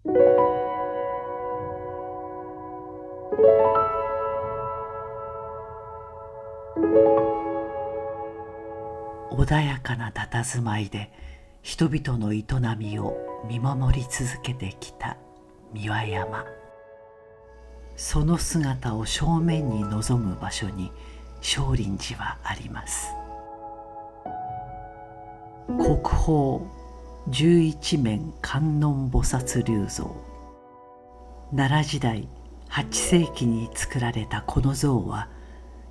穏やかな佇まいで人々の営みを見守り続けてきた三輪山。その姿を正面に臨む場所に少林寺はあります。国宝十一面観音菩薩立像。奈良時代8世紀に作られたこの像は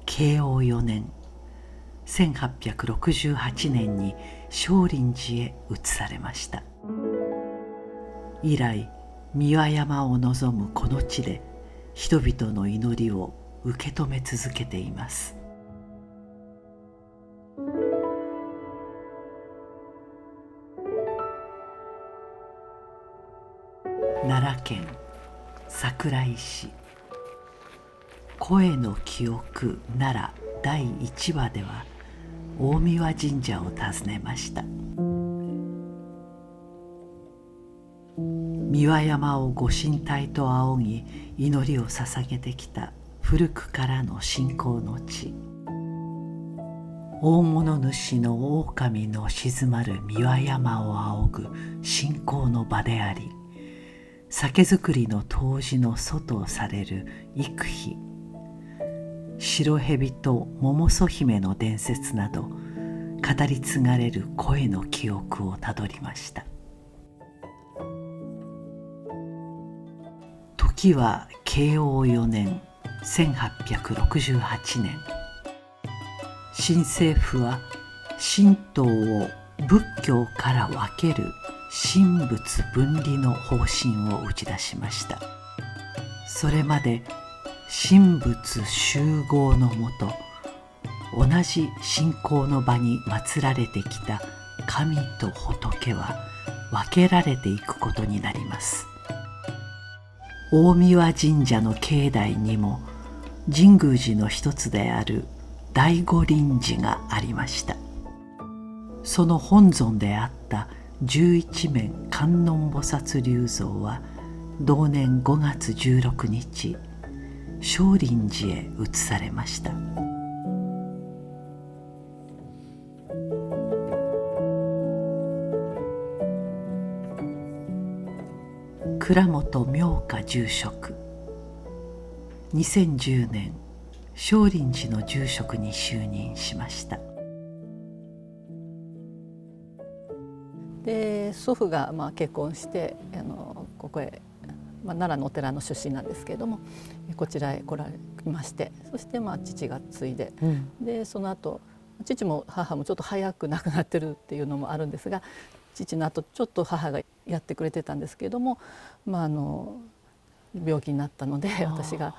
慶応4年1868年に少林寺へ移されました。以来三輪山を望むこの地で人々の祈りを受け止め続けています。奈良県桜井市。声の記憶奈良第1話では大神神社を訪ねました。三輪山をご神体と仰ぎ祈りを捧げてきた古くからの信仰の地。大物主の狼の静まる三輪山を仰ぐ信仰の場であり、酒造りの杜氏の祖とされる幾比、白蛇と百曽姫の伝説など語り継がれる声の記憶をたどりました。時は慶応4年1868年、新政府は神道を仏教から分ける神仏分離の方針を打ち出しました。それまで神仏集合のもと、同じ信仰の場に祀られてきた神と仏は分けられていくことになります。大神神社の境内にも神宮寺の一つである第五輪寺がありました。その本尊であった十一面観音菩薩立像は同年5月16日少林寺へ移されました。倉本明華住職。2010年少林寺の住職に就任しました。で祖父が結婚してここへ、奈良のお寺の出身なんですけれども、こちらへ来られまして、そして父が継いで、でその後父も母もちょっと早く亡くなってるっていうのもあるんですが、父の後ちょっと母がやってくれてたんですけれども、病気になったので私が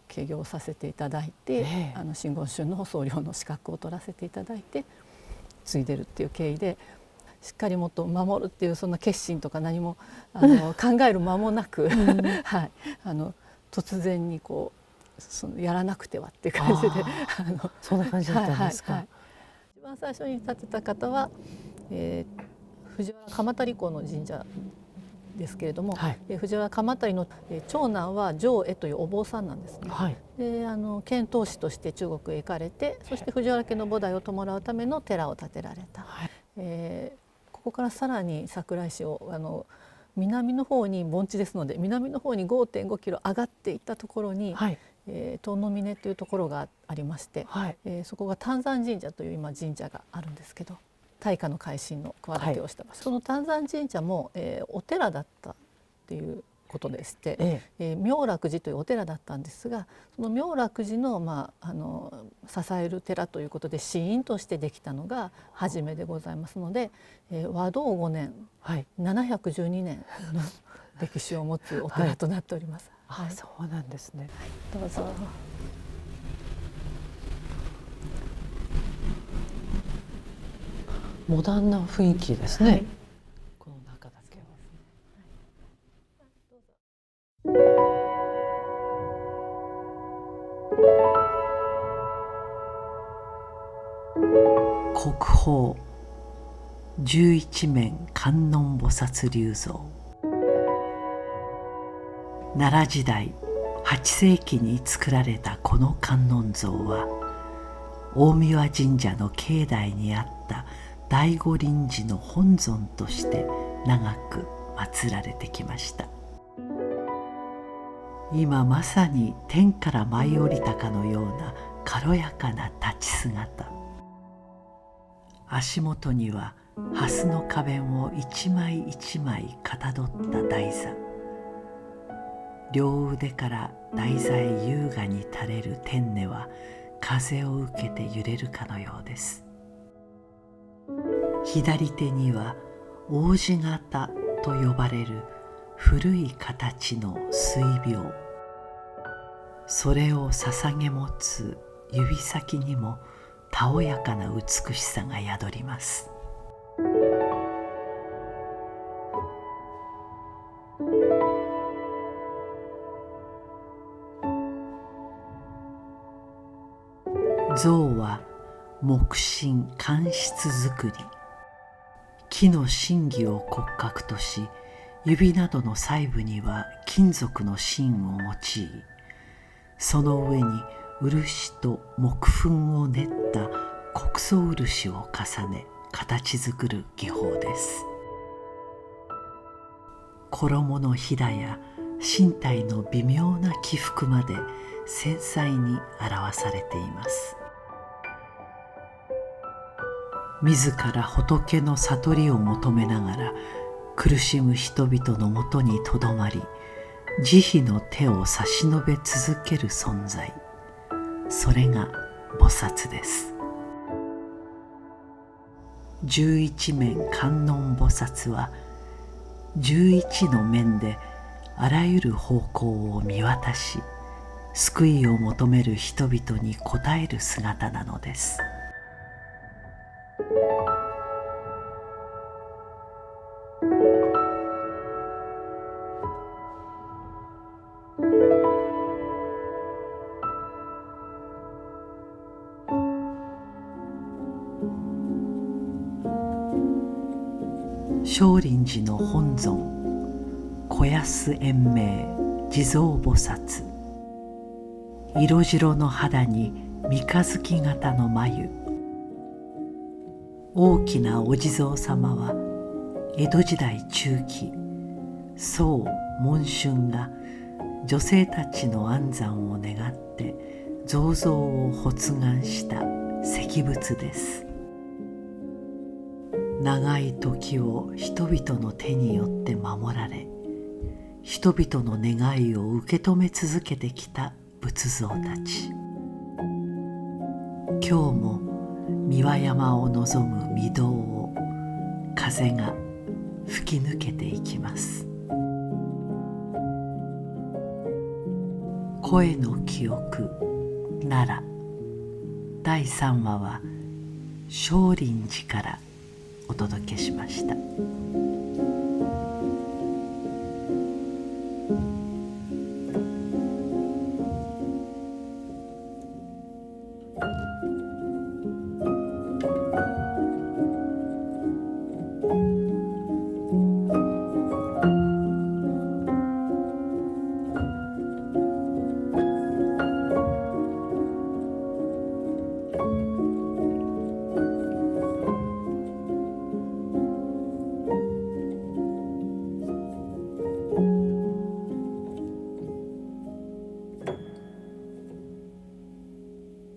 継業させていただいて、真言宗の僧侶の資格を取らせていただいて継いでるっていう経緯で、しっかりもっと守るっていうそんな決心とか何も考える間もなく、はい、突然にやらなくてはっていう感じでそんな感じだったんですか。一番最初に建てた方は、藤原鎌足公の神社ですけれども、藤原鎌足の長男は上恵というお坊さんなんですね。で遣唐使として中国へ行かれて、そして藤原家の菩提を弔うための寺を建てられた。ここからさらに桜井市を南の方に盆地ですので、南の方に5.5キロ上がっていったところに、遠野峰というところがありまして、そこが丹山神社という今神社があるんですけど、大化の改新の企てをした場所、その丹山神社も、お寺だったっていうことでして、妙楽寺というお寺だったんですが、その妙楽寺の、支える寺ということで寺院としてできたのが初めでございますので、和道5年、712年の歴史を持つお寺となっております。そうなんですね。どうぞ。モダンな雰囲気ですね。この中だけは。国宝十一面観音菩薩立像。奈良時代8世紀に作られたこの観音像は、大神神社の境内にあった第五輪寺の本尊として長く祀られてきました。今まさに天から舞い降りたかのような軽やかな立ち姿。足元には蓮の花弁を一枚一枚かたどった台座。両腕から台座へ優雅に垂れる天音は風を受けて揺れるかのようです。左手には王子型と呼ばれる古い形の水瓶。それを捧げ持つ指先にもたおやかな美しさが宿ります。像は木心乾漆造り。木の真偽を骨格とし、指などの細部には金属の芯を用い、その上に漆と木粉を練った黒素漆を重ね形作る技法です。衣のひだや身体の微妙な起伏まで繊細に表されています。自ら仏の悟りを求めながら苦しむ人々のもとにとどまり、慈悲の手を差し伸べ続ける存在、それが菩薩です。11面観音菩薩は11の面であらゆる方向を見渡し、救いを求める人々に応える姿なのです。少林寺の本尊小安延命地蔵菩薩。色白の肌に三日月型の眉。大きなお地蔵様は江戸時代中期、宋文春が女性たちの安産を願って蔵像を発願した石仏です。長い時を人々の手によって守られ、人々の願いを受け止め続けてきた仏像たち。今日も三輪山を望む御堂を風が吹き抜けていきます。声の記憶奈良第3話は少林寺からお届けしました。